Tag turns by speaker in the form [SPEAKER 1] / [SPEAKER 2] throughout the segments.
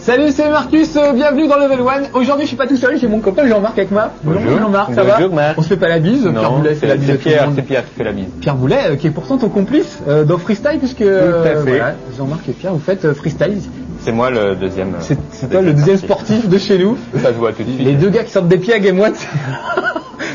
[SPEAKER 1] Salut, c'est Marcus, bienvenue dans Level 1. Aujourd'hui, je suis pas tout seul, j'ai mon copain Jean-Marc avec moi.
[SPEAKER 2] Bonjour
[SPEAKER 1] Jean-Marc, ça va?
[SPEAKER 2] Marc.
[SPEAKER 1] On se fait pas la bise,
[SPEAKER 2] Non,
[SPEAKER 1] Pierre Boulet fait la bise.
[SPEAKER 2] C'est Pierre qui fait la bise.
[SPEAKER 1] Pierre Boulet, qui est pourtant ton complice dans Freestyle, puisque voilà, Jean-Marc et Pierre, vous faites Freestyle.
[SPEAKER 2] C'est moi le deuxième.
[SPEAKER 1] C'est toi le deuxième sportif de chez nous.
[SPEAKER 2] Ça se voit tout de suite.
[SPEAKER 1] Les deux gars qui sortent des pieds à Game One.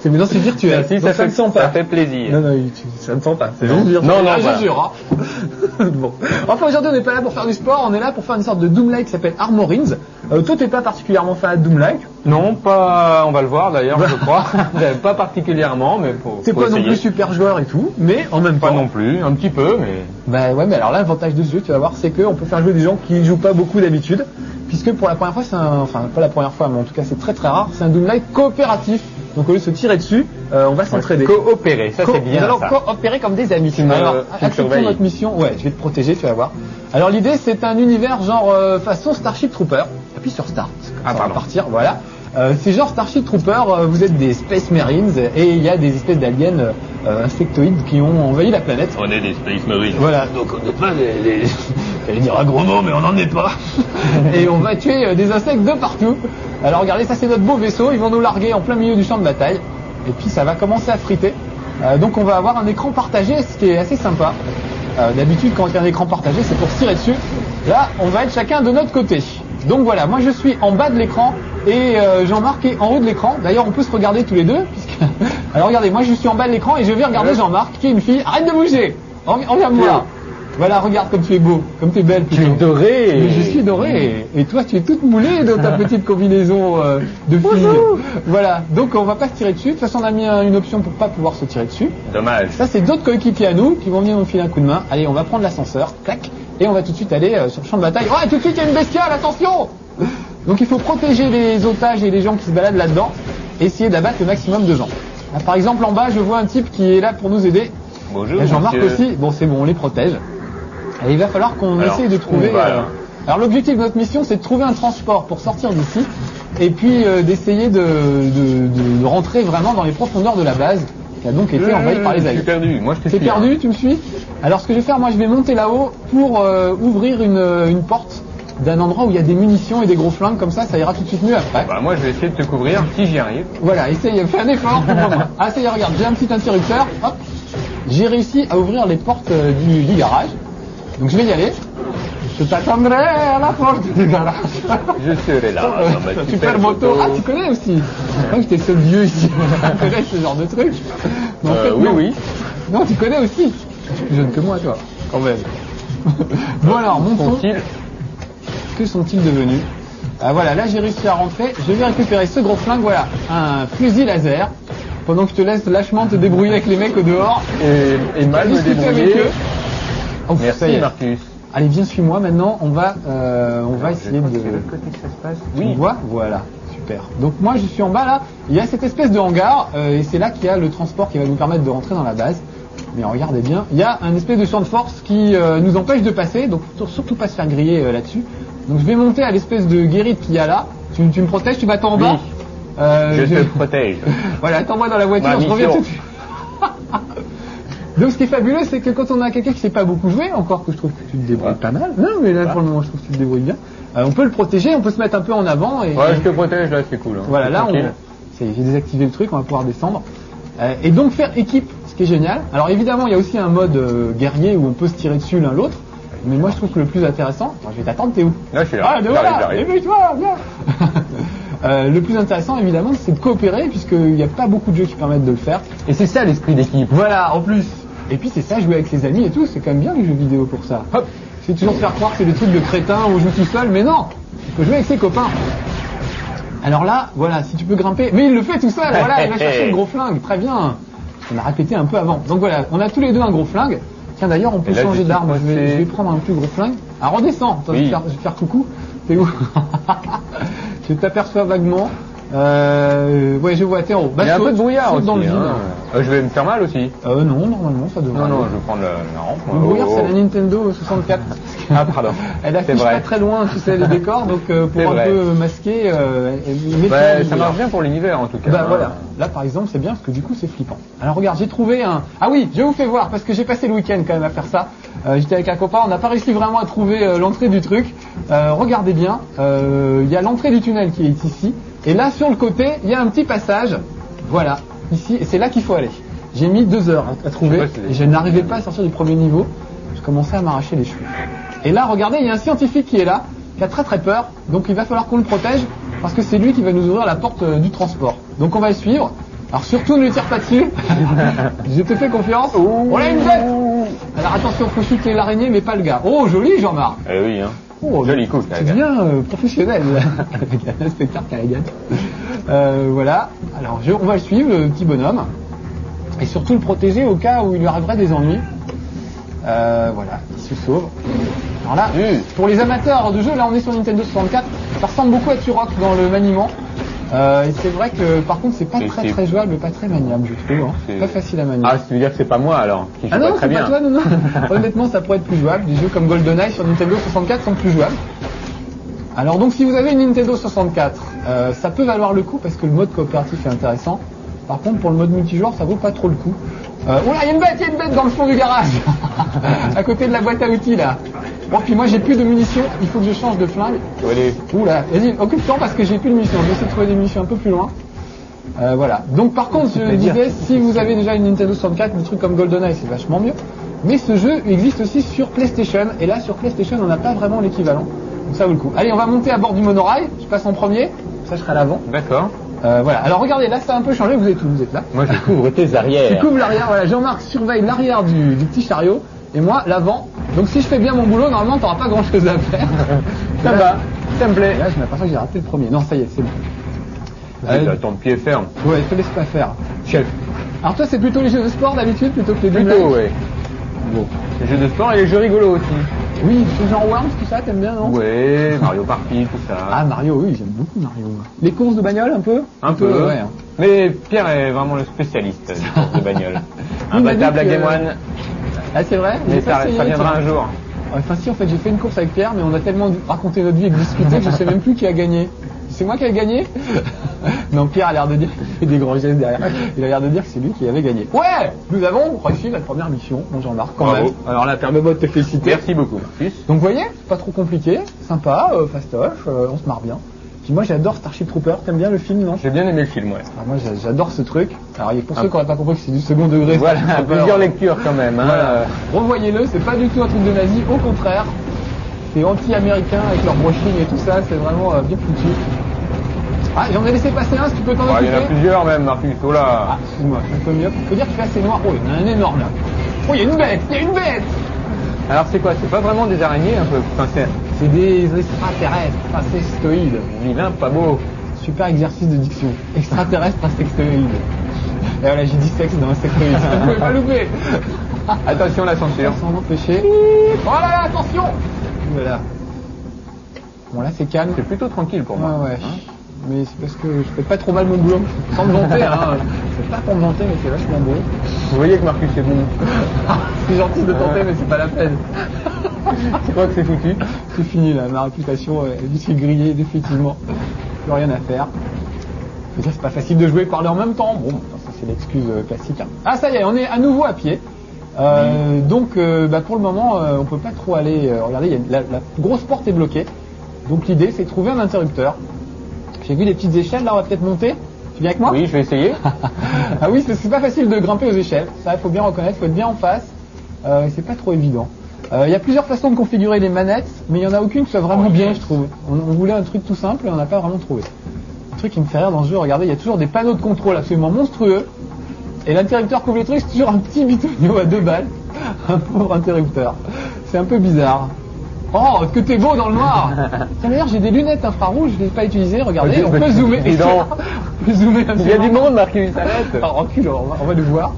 [SPEAKER 1] C'est maintenant c'est virtuel.
[SPEAKER 2] Si, ça ne sent pas. Ça fait plaisir.
[SPEAKER 1] Non, ça ne sent pas. C'est juste virtuel.
[SPEAKER 2] Non,
[SPEAKER 1] je jure. Bon. Enfin, aujourd'hui, on n'est pas là pour faire du sport, on est là pour faire une sorte de Doom-like qui s'appelle Armorins. Toi, t'es pas particulièrement fan de Doom-like?
[SPEAKER 2] Non, pas. On va le voir d'ailleurs, je crois. Pas particulièrement, mais pour.
[SPEAKER 1] T'es pas non plus super joueur et tout, mais en même temps.
[SPEAKER 2] Pas non plus, un petit peu, mais.
[SPEAKER 1] Bah ouais, mais alors l'avantage de ce jeu, tu vas voir, c'est qu'on peut faire jouer des gens qui jouent pas beaucoup d'habitude, puisque pour la première fois, enfin pas la première fois, mais en tout cas c'est très très rare, c'est un Doom-like coopératif. Donc au lieu de se tirer dessus, on va s'entraider.
[SPEAKER 2] Coopérer, ça c'est bien.
[SPEAKER 1] Nous allons coopérer comme des amis. Alors, acceptons notre mission. Ouais, je vais te protéger, tu vas voir. Alors l'idée, c'est un univers genre façon Starship Trooper. Appuie sur Start. Ça va partir, voilà. C'est genre Starship Trooper, vous êtes des Space Marines et il y a des espèces d'aliens insectoïdes qui ont envahi la planète.
[SPEAKER 2] On est des Space Marines.
[SPEAKER 1] Voilà, donc on n'est pas j'allais dire un gros mot, mais on n'en est pas. Et on va tuer des insectes de partout. Alors regardez, ça c'est notre beau vaisseau, ils vont nous larguer en plein milieu du champ de bataille. Et puis ça va commencer à friter. Donc on va avoir un écran partagé, ce qui est assez sympa. D'habitude quand il y a un écran partagé, c'est pour se tirer dessus. Là, on va être chacun de notre côté. Donc voilà, moi je suis en bas de l'écran et Jean-Marc est en haut de l'écran. D'ailleurs, on peut se regarder tous les deux. Alors regardez, moi je suis en bas de l'écran et je vais regarder Jean-Marc, qui est une fille. Arrête de bouger. Regarde-moi. Voilà, regarde comme tu es beau, comme tu es belle.
[SPEAKER 2] Tu es dorée.
[SPEAKER 1] Mais je suis dorée. Et toi, tu es toute moulée dans ta petite combinaison de fille. Voilà, donc on va pas se tirer dessus. De toute façon, on a mis une option pour pas pouvoir se tirer dessus.
[SPEAKER 2] Dommage.
[SPEAKER 1] Ça, c'est d'autres coéquipiers à nous qui vont venir nous filer un coup de main. Allez, on va prendre l'ascenseur, clac, et on va tout de suite aller sur le champ de bataille. Ouais, tout de suite, il y a une bestiale, attention. Donc il faut protéger les otages et les gens qui se baladent là-dedans, et essayer d'abattre le maximum de gens. Là, par exemple, en bas, je vois un type qui est là pour nous aider.
[SPEAKER 2] Bonjour.
[SPEAKER 1] Et Jean-Marc aussi. Bon, c'est bon, on les protège. Et il va falloir qu'on essaye de trouver... Alors l'objectif de notre mission, c'est de trouver un transport pour sortir d'ici, et puis d'essayer de rentrer vraiment dans les profondeurs de la base, qui a donc été envahie par les aliens.
[SPEAKER 2] Je suis perdu, moi je te suis.
[SPEAKER 1] T'es perdu, tu me suis? Alors ce que je vais faire, moi je vais monter là-haut pour ouvrir une porte d'un endroit où il y a des munitions et des gros flingues, comme ça ira tout de suite mieux après.
[SPEAKER 2] Bah moi je vais essayer de te couvrir si j'y arrive.
[SPEAKER 1] Voilà, essaye, fais un effort pour moi. Ah ça y est, regarde, j'ai un petit interrupteur, hop, j'ai réussi à ouvrir les portes du garage. Donc je vais y aller. Je t'attendrai à la porte du garage.
[SPEAKER 2] Je serai là. Dans ma
[SPEAKER 1] super moto. Ah, tu connais aussi. Je crois que j'étais seul vieux ici. Tu connais ce genre de truc. Mais en fait,
[SPEAKER 2] oui,
[SPEAKER 1] non.
[SPEAKER 2] oui.
[SPEAKER 1] Non, tu connais aussi. Tu es plus jeune que moi, toi. Quand même. Bon alors, montons. Que sont-ils devenus? Voilà, là j'ai réussi à rentrer. Je vais récupérer ce gros flingue. Voilà, un fusil laser. Pendant que je te laisse lâchement te débrouiller avec les mecs au dehors.
[SPEAKER 2] Et mal me débrouiller.
[SPEAKER 1] Oh,
[SPEAKER 2] merci Marcus.
[SPEAKER 1] Allez, viens, suis-moi maintenant. On va essayer de.
[SPEAKER 2] C'est l'autre côté que ça se passe.
[SPEAKER 1] Oui. Tu vois, voilà, super. Donc moi, je suis en bas là. Il y a cette espèce de hangar et c'est là qu'il y a le transport qui va nous permettre de rentrer dans la base. Mais regardez bien, il y a un espèce de champ de force qui nous empêche de passer. Donc surtout pas se faire griller là-dessus. Donc je vais monter à l'espèce de guérite qu'il y a là. Tu me protèges, tu vas en bas.
[SPEAKER 2] Je te protège.
[SPEAKER 1] Voilà, attends-moi dans la voiture. Je reviens tout de suite. Donc ce qui est fabuleux, c'est que quand on a quelqu'un qui sait pas beaucoup jouer, encore que je trouve que tu te débrouilles pas mal, non mais là pour le moment je trouve que tu te débrouilles bien, on peut le protéger, on peut se mettre un peu en avant. Et,
[SPEAKER 2] ouais, je te protège là, c'est cool. Hein.
[SPEAKER 1] Voilà, là j'ai désactivé le truc, on va pouvoir descendre. Et donc faire équipe, ce qui est génial. Alors évidemment il y a aussi un mode guerrier où on peut se tirer dessus l'un l'autre, mais moi je trouve que le plus intéressant, je vais t'attendre, t'es où?
[SPEAKER 2] Là je suis là,
[SPEAKER 1] j'arrive. Le plus intéressant évidemment c'est de coopérer puisqu'il n'y a pas beaucoup de jeux qui permettent de le faire.
[SPEAKER 2] Et c'est ça l'esprit d'équipe.
[SPEAKER 1] Voilà, en plus. Et puis c'est ça, jouer avec ses amis et tout, c'est quand même bien les jeux vidéo pour ça. Hop, c'est toujours se faire croire que c'est des trucs de crétins où on joue tout seul, mais non, il faut jouer avec ses copains. Alors là, voilà, si tu peux grimper, mais il le fait tout seul, voilà, il va chercher le gros flingue, très bien. On a répété un peu avant. Donc voilà, on a tous les deux un gros flingue. Tiens d'ailleurs, on peut changer d'arme, je vais prendre un plus gros flingue. Ah, redescends, attends, je vais faire coucou. T'es où? Je t'aperçois vaguement. Ouais, je vois, t'es en haut.
[SPEAKER 2] Il y a un peu de brouillard aussi.
[SPEAKER 1] Dans le vide.
[SPEAKER 2] Je vais me faire mal aussi.
[SPEAKER 1] Non, normalement, ça devrait.
[SPEAKER 2] Non, je vais prendre la rampe.
[SPEAKER 1] Le brouillard, c'est la Nintendo 64.
[SPEAKER 2] Ah, pardon.
[SPEAKER 1] Elle affiche
[SPEAKER 2] C'est vrai.
[SPEAKER 1] pas très loin, tu sais, les décors, donc
[SPEAKER 2] C'est
[SPEAKER 1] pour un
[SPEAKER 2] vrai.
[SPEAKER 1] peu masquer, elle met
[SPEAKER 2] Ouais,
[SPEAKER 1] la
[SPEAKER 2] ça
[SPEAKER 1] lumière.
[SPEAKER 2] marche bien pour l'univers en tout cas.
[SPEAKER 1] Bah
[SPEAKER 2] hein.
[SPEAKER 1] voilà, là par exemple c'est bien parce que du coup c'est flippant. Alors regarde, j'ai trouvé un... Ah oui, je vous fais voir parce que j'ai passé le week-end quand même à faire ça. J'étais avec un copain, on n'a pas réussi vraiment à trouver l'entrée du truc. Regardez bien, il y a l'entrée du tunnel qui est ici. Et là sur le côté, il y a un petit passage. Voilà, ici, et c'est là qu'il faut aller. J'ai mis 2 heures à trouver
[SPEAKER 2] Je sais pas si-
[SPEAKER 1] et je n'arrivais pas à sortir du premier niveau. Je commençais à m'arracher les cheveux. Et là, regardez, il y a un scientifique qui est là, qui a très très peur. Donc il va falloir qu'on le protège parce que c'est lui qui va nous ouvrir la porte du transport. Donc on va le suivre. Alors surtout ne le tire pas dessus. Je te fais confiance. On a une bête. Alors attention, faut shooter l'araignée mais pas le gars. Oh joli Jean-Marc.
[SPEAKER 2] Eh oui, hein.
[SPEAKER 1] Oh,
[SPEAKER 2] Joli coup,
[SPEAKER 1] tu deviens professionnel. Avec un inspecteur Callaghan. Voilà. Alors on va le suivre, le petit bonhomme. Et surtout le protéger au cas où il lui arriverait des ennuis. Voilà, il se sauve. Alors là, pour les amateurs de jeu, là on est sur Nintendo 64. Ça ressemble beaucoup à Turok dans le maniement. Et c'est vrai que par contre c'est pas très très jouable, pas très maniable je trouve. Hein.
[SPEAKER 2] C'est-
[SPEAKER 1] Pas facile à manier.
[SPEAKER 2] Ah, tu veux dire que c'est pas moi alors qui joue
[SPEAKER 1] Ah non,
[SPEAKER 2] pas
[SPEAKER 1] c'est
[SPEAKER 2] très bien.
[SPEAKER 1] pas toi, non, non. Honnêtement, ça pourrait être plus jouable. Des jeux comme GoldenEye sur Nintendo 64 sont plus jouables. Alors donc, si vous avez une Nintendo 64, ça peut valoir le coup parce que le mode coopératif est intéressant. Par contre, pour le mode multijoueur, ça vaut pas trop le coup. Oula, il y a une bête dans le fond du garage, à côté de la boîte à outils là. Bon, puis moi j'ai plus de munitions, il faut que je change de flingue.
[SPEAKER 2] Allez.
[SPEAKER 1] Oula, vas-y, occupe-toi parce que j'ai plus de munitions. Je vais essayer de trouver des munitions un peu plus loin. Voilà. Donc par contre, je disais, si vous avez déjà une Nintendo 64, des trucs comme GoldenEye, c'est vachement mieux. Mais ce jeu existe aussi sur PlayStation. Et là, sur PlayStation, on n'a pas vraiment l'équivalent. Donc ça vaut le coup. Allez, on va monter à bord du monorail. Je passe en premier. Ça, je serai à l'avant.
[SPEAKER 2] D'accord.
[SPEAKER 1] Voilà. Alors regardez, là, ça a un peu changé. Vous êtes où? Vous êtes là.
[SPEAKER 2] Moi je couvre tes arrières.
[SPEAKER 1] Tu couvres l'arrière. Voilà. Jean-Marc surveille l'arrière du petit chariot. Et moi, l'avant. Donc si je fais bien mon boulot, normalement, t'auras pas grand-chose à faire.
[SPEAKER 2] Ça va, ça me plaît.
[SPEAKER 1] Là, je m'aperçois que j'ai raté le premier. Non, ça y est, c'est bon.
[SPEAKER 2] Ton pied ferme.
[SPEAKER 1] Ouais, te laisse pas faire.
[SPEAKER 2] Chef.
[SPEAKER 1] Alors toi, c'est plutôt les jeux de sport d'habitude plutôt que les
[SPEAKER 2] Plutôt,
[SPEAKER 1] Dreamlight.
[SPEAKER 2] ouais.
[SPEAKER 1] Bon.
[SPEAKER 2] Les jeux de sport et les jeux rigolos aussi.
[SPEAKER 1] Oui, c'est genre Worms, tout ça, t'aimes bien, non?
[SPEAKER 2] Ouais, Mario Party, tout ça.
[SPEAKER 1] Ah, Mario, oui, j'aime beaucoup Mario. Les courses de bagnole, un peu?
[SPEAKER 2] Un peu,
[SPEAKER 1] ouais. Hein.
[SPEAKER 2] Mais Pierre est vraiment le spécialiste des courses de bagnole.
[SPEAKER 1] Il m'a
[SPEAKER 2] Imbattable à
[SPEAKER 1] dit que-
[SPEAKER 2] Game One,
[SPEAKER 1] Ah, c'est vrai?
[SPEAKER 2] mais
[SPEAKER 1] J'ai pas
[SPEAKER 2] ça
[SPEAKER 1] essayé,
[SPEAKER 2] viendra
[SPEAKER 1] tiens.
[SPEAKER 2] un jour.
[SPEAKER 1] Enfin, si, en fait, j'ai fait une course avec Pierre, mais on a tellement raconté notre vie et discuté que je sais même plus qui a gagné. C'est moi qui ai gagné? Non, Pierre a l'air de dire qu'il fait des grands gestes derrière. Il a l'air de dire que c'est lui qui avait gagné. Ouais! Nous avons réussi la première mission, mon Jean-Marc, quand
[SPEAKER 2] Bravo.
[SPEAKER 1] même. Alors là, permets-moi de te féliciter.
[SPEAKER 2] Merci beaucoup, Marcus.
[SPEAKER 1] Donc, vous voyez, c'est pas trop compliqué, sympa, fastoche, on se marre bien. Puis moi, j'adore Starship Trooper. T'aimes bien le film, non?
[SPEAKER 2] J'ai bien aimé le film, ouais.
[SPEAKER 1] Alors moi, j'adore ce truc. Alors, pour ceux qui n'auraient pas compris que c'est du second degré,
[SPEAKER 2] Voilà,
[SPEAKER 1] Starship Trooper,
[SPEAKER 2] plusieurs lectures quand même. Hein.
[SPEAKER 1] Voilà. Revoyez-le, c'est pas du tout un truc de nazi, au contraire. C'est anti-américain avec leur brushing et tout ça, c'est vraiment bien foutu. Ah, j'en ai laissé passer un, si tu peux t'en
[SPEAKER 2] Il y en a
[SPEAKER 1] occuper.
[SPEAKER 2] plusieurs même, Marcus. Oh
[SPEAKER 1] Ah,
[SPEAKER 2] là.
[SPEAKER 1] excuse-moi, un peu mieux. Faut dire qu'il fait assez noir. Oh, il y en a un énorme là. Oh, il y a une bête, il y a une bête.
[SPEAKER 2] Alors c'est quoi? C'est pas vraiment des araignées un peu? Enfin, c'est
[SPEAKER 1] C'est des extraterrestres, insectoïdes.
[SPEAKER 2] vilain, pas beau.
[SPEAKER 1] Super exercice de diction. Extraterrestre, insectoïde. Et voilà, j'ai dit sexe dans insectoïde. Vous pouvez pas louper.
[SPEAKER 2] Attention la censure.
[SPEAKER 1] Sans m'empêcher. Oh là là, attention. Voilà. Bon, là, c'est calme.
[SPEAKER 2] C'est plutôt tranquille pour moi.
[SPEAKER 1] Ouais, ouais. Mais c'est parce que je fais pas trop mal mon boulot. Sans me vanter, hein. C'est pas pour me vanter, mais c'est vachement beau.
[SPEAKER 2] Vous voyez que Marcus est bon.
[SPEAKER 1] C'est gentil de tenter, mais c'est pas la peine.
[SPEAKER 2] Tu crois que c'est foutu?
[SPEAKER 1] C'est fini là, ma réputation elle s'est grillée définitivement. Plus rien à faire. Je veux dire, c'est pas facile de jouer et parler en même temps. Bon, ça c'est l'excuse classique. Hein. Ah ça y est, on est à nouveau à pied. Donc pour le moment, on peut pas trop aller. Regardez, la grosse porte est bloquée. Donc l'idée c'est de trouver un interrupteur. J'ai vu des petites échelles là, on va peut-être monter. Tu viens avec moi?
[SPEAKER 2] Oui, je vais essayer.
[SPEAKER 1] Ah oui, c'est pas facile de grimper aux échelles. Ça, il faut bien reconnaître, il faut être bien en face. C'est pas trop évident. Il y a plusieurs façons de configurer les manettes, mais il n'y en a aucune qui soit vraiment bien, je trouve. On voulait un truc tout simple et on n'a pas vraiment trouvé. Un truc qui me fait rire dans ce jeu, regardez, il y a toujours des panneaux de contrôle absolument monstrueux. Et l'interrupteur couvre les trucs, c'est toujours un petit bitonio à 2 balles. Un pauvre interrupteur. C'est un peu bizarre. Oh, que t'es beau dans le noir! Tiens, d'ailleurs, j'ai des lunettes infrarouges, je ne les ai pas utilisées, regardez, on peut zoomer. On peut zoomer un
[SPEAKER 2] Il y a du monde, Marcus, arrête.
[SPEAKER 1] Alors, recule, on va le voir.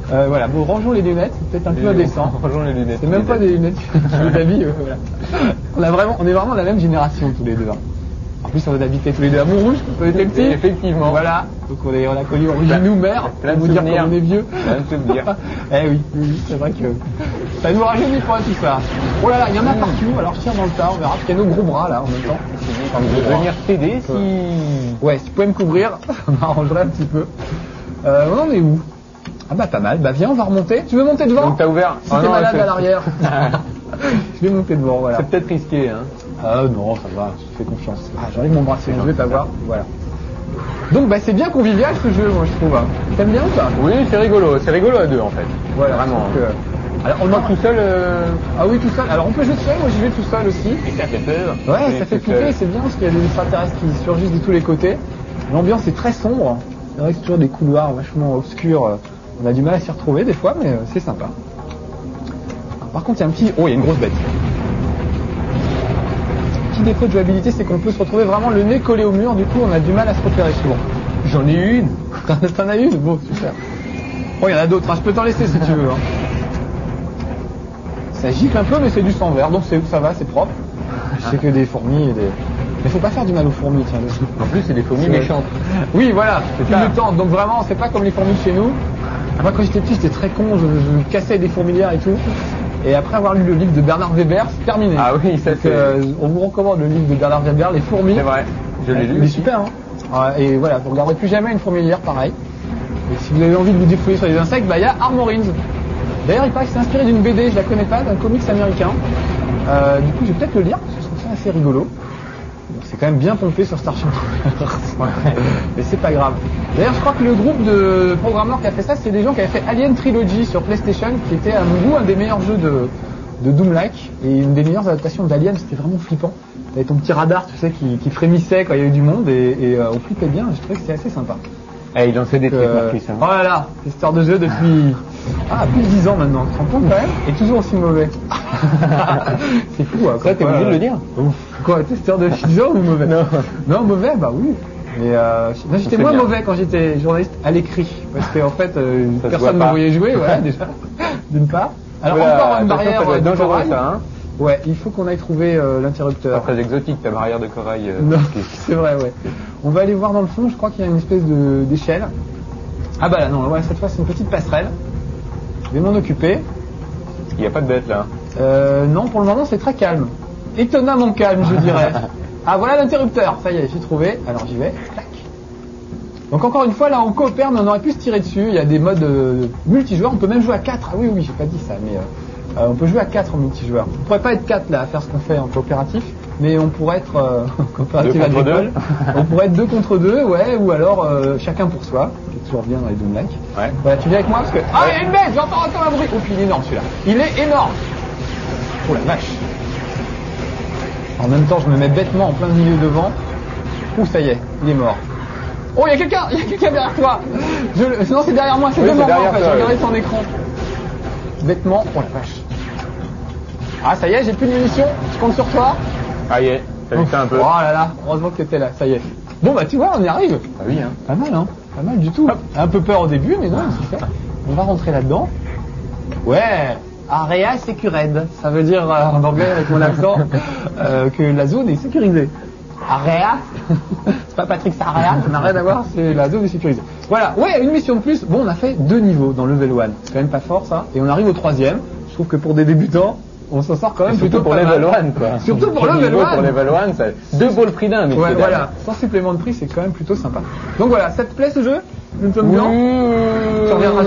[SPEAKER 1] Voilà, bon, rangeons les lunettes, c'est peut-être un peu indécent.
[SPEAKER 2] Rangeons les lunettes.
[SPEAKER 1] C'est même pas des lunettes qui vaut ta vie, voilà. On est vraiment la même génération tous les deux. Hein. En plus, on habitait tous les deux à Montrouge quand on était petits.
[SPEAKER 2] Effectivement.
[SPEAKER 1] Voilà. Donc on a connu Origine mère.
[SPEAKER 2] Plein de
[SPEAKER 1] Pour vous dire
[SPEAKER 2] souvenirs.
[SPEAKER 1] qu'on est vieux.
[SPEAKER 2] Plein de souvenirs.
[SPEAKER 1] Eh oui, c'est vrai que ça nous rajeunit pas tout ça. Oh là là, il y en a partout. Alors je tire dans le tas, on verra. Parce qu'il y a nos gros bras là en même temps.
[SPEAKER 2] Je vais venir t'aider si...
[SPEAKER 1] Ouais, si tu pouvais me couvrir, ça m'arrangerait un petit peu. On en est où? Ah bah pas mal. Bah viens, on va remonter. Tu veux monter devant?
[SPEAKER 2] Donc t'as ouvert...
[SPEAKER 1] Si t'es malade à l'arrière. Je vais monter devant, voilà.
[SPEAKER 2] C'est peut-être risqué, hein.
[SPEAKER 1] Ah non, ça va, je te fais confiance. Ah, j'enlève mon bracelet, je vais t'avoir. Voilà. Donc bah c'est bien convivial ce jeu, moi je trouve. Hein. T'aimes bien ou pas?
[SPEAKER 2] Oui, c'est rigolo à deux en fait.
[SPEAKER 1] Voilà,
[SPEAKER 2] Vraiment.
[SPEAKER 1] Alors on
[SPEAKER 2] Moi tout seul...
[SPEAKER 1] Ah oui, tout seul. Alors on peut jouer tout seul, moi j'y vais tout seul aussi.
[SPEAKER 2] Et ça fait peur.
[SPEAKER 1] Ouais, ça fait flipper, c'est bien parce qu'il y a des extraterrestres qui surgissent de tous les côtés. L'ambiance est très sombre. C'est vrai que c'est toujours des couloirs vachement obscurs. On a du mal à s'y retrouver des fois, mais c'est sympa. Alors, par contre, il y a un petit... Oh, il y a une grosse bête. Petit défaut de jouabilité, c'est qu'on peut se retrouver vraiment le nez collé au mur. Du coup, on a du mal à se repérer souvent. J'en ai une. T'en as une? Bon, super. Oh, il y en a d'autres. Hein. Je peux t'en laisser si tu veux. Hein. Ça gicle un peu, mais c'est du sang vert, donc ça va, c'est propre. C'est que des fourmis et des... Mais faut pas faire du mal aux fourmis, tiens, dessus.
[SPEAKER 2] En plus, c'est des fourmis méchantes.
[SPEAKER 1] Oui, voilà, c'est
[SPEAKER 2] ça.
[SPEAKER 1] le temps. Donc vraiment, c'est pas comme les fourmis de chez nous. Moi, quand j'étais petit, j'étais très con, je cassais des fourmilières et tout. Et après avoir lu le livre de Bernard Weber, c'est terminé.
[SPEAKER 2] Ah oui, ça c'est...
[SPEAKER 1] on vous recommande le livre de Bernard Weber, Les fourmis.
[SPEAKER 2] C'est vrai, je l'ai lu.
[SPEAKER 1] Il est super, hein. Et voilà, vous regarderez plus jamais une fourmilière pareil. Et si vous avez envie de vous défouler sur les insectes, bah il y a Armorines. D'ailleurs, il paraît que c'est inspiré d'une BD, je la connais pas, d'un comics américain. Du coup, je vais peut-être le lire, parce que je trouve ça assez rigolo. C'est quand même bien pompé sur Starship Troopers. Mais c'est pas grave. D'ailleurs, je crois que le groupe de programmeurs qui a fait ça, c'est des gens qui avaient fait Alien Trilogy sur PlayStation, qui était à mon goût un des meilleurs jeux de Doom-like, et une des meilleures adaptations d'Alien. C'était vraiment flippant. T'avais ton petit radar, tu sais, qui frémissait quand il y avait du monde, et on flippait bien. Je trouvais que c'était assez sympa.
[SPEAKER 2] Eh, il en fait des trucs, Marcus. Hein.
[SPEAKER 1] Oh là là, testeur de jeu depuis plus de 10 ans maintenant. Tu te rends compte quand même? Et toujours aussi mauvais. C'est fou. Hein,
[SPEAKER 2] Ça, t'es obligé de le dire.
[SPEAKER 1] Ouf. Quoi, testeur de 10 ans ou mauvais? Non, mauvais, bah oui. Mais j'étais moins mauvais quand j'étais journaliste à l'écrit. Parce qu'en fait, personne ne me voyait jouer, voilà, déjà, d'une part. Alors encore une barrière de corail.
[SPEAKER 2] Ça, hein.
[SPEAKER 1] Ouais, il faut qu'on aille trouver l'interrupteur.
[SPEAKER 2] Pas très exotique ta barrière de corail.
[SPEAKER 1] Non, c'est vrai, ouais. On va aller voir dans le fond, je crois qu'il y a une espèce d'échelle. Ah bah là non, ouais, cette fois c'est une petite passerelle. Je vais m'en occuper.
[SPEAKER 2] Il n'y a pas de bête là.
[SPEAKER 1] Non, pour le moment c'est très calme. Étonnamment calme, je dirais. Ah voilà l'interrupteur, ça y est, j'ai trouvé. Alors j'y vais, tac. Donc encore une fois, là on coopère, mais on aurait pu se tirer dessus. Il y a des modes multijoueurs, on peut même jouer à 4. Ah oui, j'ai pas dit ça, mais on peut jouer à 4 en multijoueur. On pourrait pas être 4 là à faire ce qu'on fait en coopératif, mais on pourrait être coopératif agricole. On pourrait être 2 contre 2, ouais, ou alors chacun pour soi, qui est toujours bien dans les Doom-like. Ouais. Voilà, tu viens avec moi parce que... Ah, il y a une bête, j'entends encore un bruit. Oh, puis il est énorme celui-là. Il est énorme. Oh la vache. En même temps, je me mets bêtement en plein milieu devant. Ouh, ça y est, il est mort. Oh, il y a quelqu'un derrière toi. Non, c'est derrière moi, c'est devant moi en fait, j'ai regardé son écran. Bêtement, oh la vache. Ah, ça y est, j'ai plus de munitions, je compte sur toi.
[SPEAKER 2] Ah, y est, t'as vu ça un peu.
[SPEAKER 1] Oh là là, heureusement que t'étais là, ça y est. Bon, bah tu vois, on y arrive.
[SPEAKER 2] Ah oui, hein.
[SPEAKER 1] Pas mal, hein. Pas mal du tout. Hop. Un peu peur au début, mais non, c'est fait. On va rentrer là-dedans. Ouais. Area secured. Ça veut dire, en anglais, avec mon accent, que la zone est sécurisée. Area. C'est pas Patrick Sarrea, ça n'a rien à voir, c'est la zone est sécurisée. Voilà. Ouais, une mission de plus. Bon, on a fait 2 niveaux dans level 1. C'est quand même pas fort, ça. Et on arrive au 3e. Je trouve que pour des débutants, on s'en sort quand même plutôt
[SPEAKER 2] pour level 1, quoi.
[SPEAKER 1] Surtout pour level 1.
[SPEAKER 2] Pour level 1, ça 2 vaut le prix d'un, mais
[SPEAKER 1] ouais, voilà. Sans supplément de prix, c'est quand même plutôt sympa. Donc voilà, ça te plaît ce jeu? Nous sommes bien.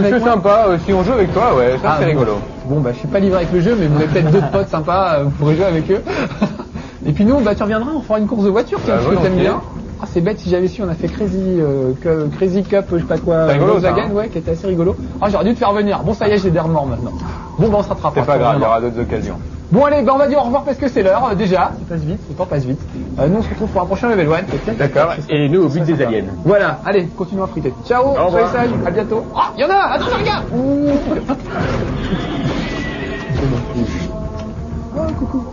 [SPEAKER 2] C'est sympa, si on joue avec toi, ouais, ça c'est rigolo.
[SPEAKER 1] Bon, bah je suis pas livré avec le jeu, mais vous avez peut-être d'autres potes sympas, vous pourrez jouer avec eux. Et puis nous, bah tu reviendras, on fera une course de voiture, parce que t'aimes bien. Ah, c'est bête, si j'avais su, on a fait Crazy Cup, je sais pas quoi, Volkswagen, ouais, qui était assez rigolo. Ah, j'aurais dû te faire venir. Bon, ça y est, j'ai des remords maintenant. Bon, bah on se rattrapera.
[SPEAKER 2] C'est pas grave, il y aura d'autres occasions.
[SPEAKER 1] Bon, allez, bah on va dire au revoir parce que c'est l'heure, déjà. Ça passe vite, le temps passe vite. Nous, on se retrouve pour un prochain level 1.
[SPEAKER 2] D'accord, et nous au but des aliens.
[SPEAKER 1] Voilà, allez, continuons à friter. Ciao, soyez sages, à bientôt. Ah, il y en a, attention les gars. Oh, coucou.